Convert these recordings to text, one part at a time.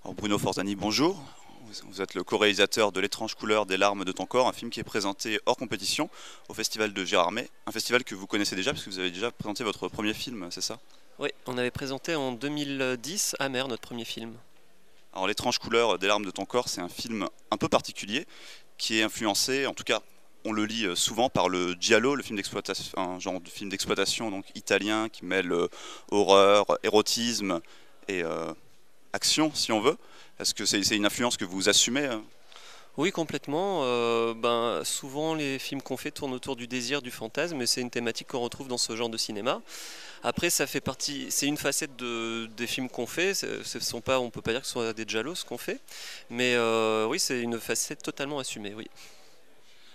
Alors Bruno Forzani, bonjour. Vous êtes le co-réalisateur de L'étrange couleur des larmes de ton corps, un film qui est présenté hors compétition au festival de Gérardmer, un festival que vous connaissez déjà puisque vous avez déjà présenté votre premier film, c'est ça? Oui, on avait présenté en 2010 Amer, notre premier film. Alors L'étrange couleur des larmes de ton corps, c'est un film un peu particulier qui est influencé, en tout cas on le lit souvent par le giallo, le film d'exploitation, un genre de film d'exploitation donc italien qui mêle horreur, érotisme et action si on veut. Est-ce que c'est une influence que vous assumez? Oui, complètement. Souvent, les films qu'on fait tournent autour du désir, du fantasme, et c'est une thématique qu'on retrouve dans ce genre de cinéma. Après, ça fait partie, c'est une facette des films qu'on fait. Ce sont pas, on peut pas dire que ce soit des giallos ce qu'on fait, mais oui, c'est une facette totalement assumée. Oui.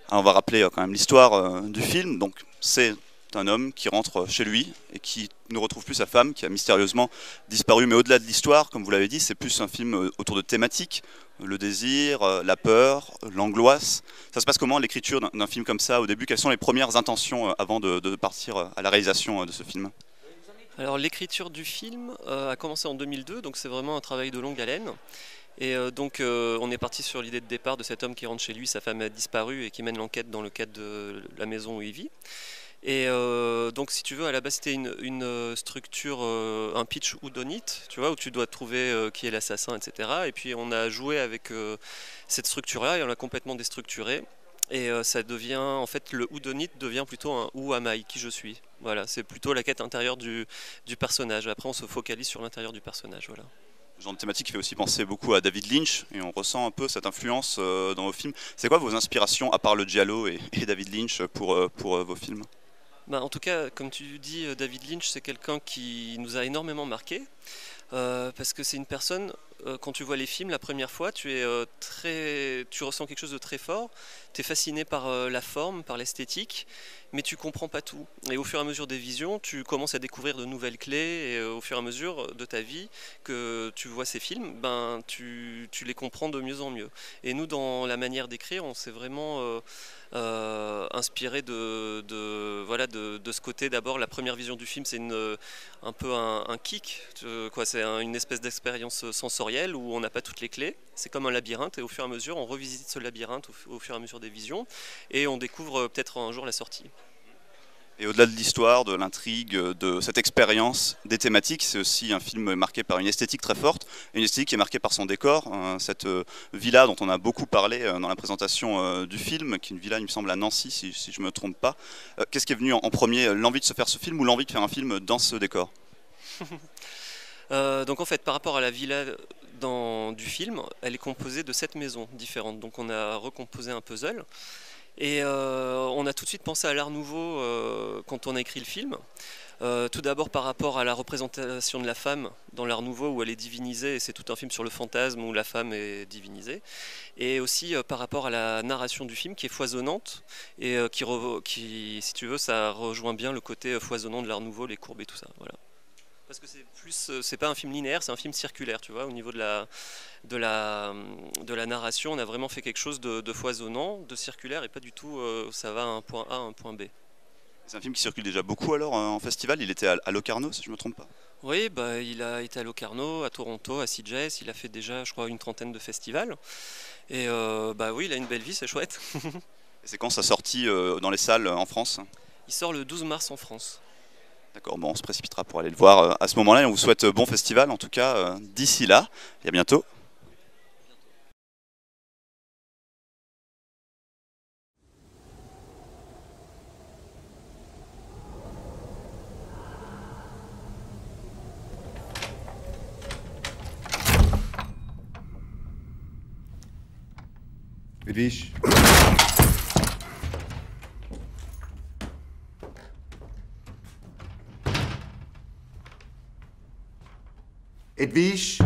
Alors, on va rappeler quand même l'histoire du film. Donc, c'est un homme qui rentre chez lui et qui ne retrouve plus sa femme, qui a mystérieusement disparu. Mais au-delà de l'histoire, comme vous l'avez dit, c'est plus un film autour de thématiques, le désir, la peur, l'angoisse. Ça se passe comment l'écriture d'un film comme ça au début? Quelles sont les premières intentions avant de partir à la réalisation de ce film? Alors, l'écriture du film a commencé en 2002, donc c'est vraiment un travail de longue haleine. Et on est parti sur l'idée de départ de cet homme qui rentre chez lui, sa femme a disparu et qui mène l'enquête dans le cadre de la maison où il vit. Et donc si tu veux, à la base c'était une structure, un pitch whodunit, tu vois, où tu dois trouver qui est l'assassin, etc. Et puis on a joué avec cette structure-là et on l'a complètement déstructurée. Et ça devient, en fait, le whodunit devient plutôt un who am I, qui je suis. Voilà, c'est plutôt la quête intérieure du personnage. Après on se focalise sur l'intérieur du personnage, voilà. Ce genre de thématique qui fait aussi penser beaucoup à David Lynch et on ressent un peu cette influence dans vos films. C'est quoi vos inspirations à part le giallo et David Lynch pour vos films? En tout cas, comme tu dis, David Lynch, c'est quelqu'un qui nous a énormément marqué. Parce que c'est une personne, quand tu vois les films la première fois, tu ressens quelque chose de très fort, tu es fasciné par la forme, par l'esthétique, mais tu comprends pas tout. Et au fur et à mesure des visions, tu commences à découvrir de nouvelles clés, et au fur et à mesure de ta vie que tu vois ces films, tu les comprends de mieux en mieux. Et nous, dans la manière d'écrire, on s'est vraiment inspiré voilà, de ce côté. D'abord, la première vision du film, c'est un peu un kick, c'est une espèce d'expérience sensorielle où on n'a pas toutes les clés. C'est comme un labyrinthe et au fur et à mesure, on revisite ce labyrinthe au fur et à mesure des visions et on découvre peut-être un jour la sortie. Et au-delà de l'histoire, de l'intrigue, de cette expérience, des thématiques, c'est aussi un film marqué par une esthétique très forte, et une esthétique qui est marquée par son décor, cette villa dont on a beaucoup parlé dans la présentation du film, qui est une villa, il me semble, à Nancy, si je ne me trompe pas. Qu'est-ce qui est venu en premier, l'envie de se faire ce film ou l'envie de faire un film dans ce décor? Donc en fait, par rapport à la villa du film, elle est composée de 7 maisons différentes. Donc on a recomposé un puzzle. Et on a tout de suite pensé à l'art nouveau quand on a écrit le film. Tout d'abord par rapport à la représentation de la femme dans l'art nouveau où elle est divinisée, et c'est tout un film sur le fantasme où la femme est divinisée. Et aussi par rapport à la narration du film qui est foisonnante et qui, si tu veux, ça rejoint bien le côté foisonnant de l'art nouveau, les courbes et tout ça. Voilà. Parce que c'est pas un film linéaire, c'est un film circulaire, tu vois, au niveau de la narration, on a vraiment fait quelque chose de foisonnant, de circulaire, et pas du tout, ça va à un point A à un point B. C'est un film qui circule déjà beaucoup alors en festival, il était à Locarno si je ne me trompe pas. Oui, il a été à Locarno, à Toronto, à CJS, il a fait déjà, je crois, une trentaine de festivals. Et oui, il a une belle vie, c'est chouette. Et c'est quand sa sortie dans les salles en France? Il sort le 12 mars en France. D'accord, bon, on se précipitera pour aller le voir à ce moment-là et on vous souhaite bon festival en tout cas d'ici là et à bientôt. Edwige. Edwige.